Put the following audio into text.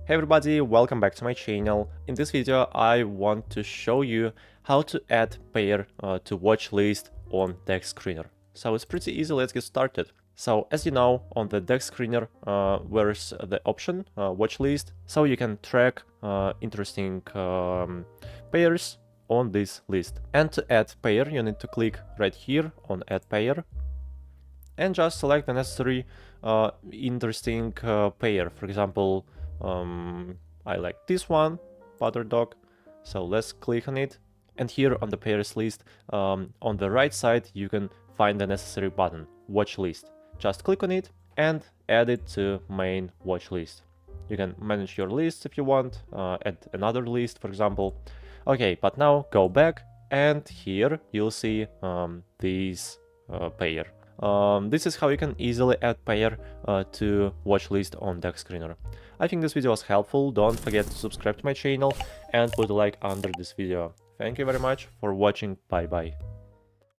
Hey everybody, welcome back to my channel. In this video I want to show you how to add pair to watch list on Dexscreener. So it's pretty easy, let's get started. So as you know, on the Dexscreener there's the option watch list, so you can track interesting pairs on this list. And to add pair you need to click right here on add pair and just select the necessary interesting pair. For example, I like this one, Butter Dog, so let's click on it. And here on the pairs list, on the right side, you can find the necessary button, watch list. Just click on it and add it to main watch list. You can manage your list if you want, add another list, for example. Okay, but now go back and here you'll see this pair. This is how you can easily add pair to watchlist on Dexscreener. I think this video was helpful. Don't forget to subscribe to my channel and put a like under this video. Thank you very much for watching. Bye bye.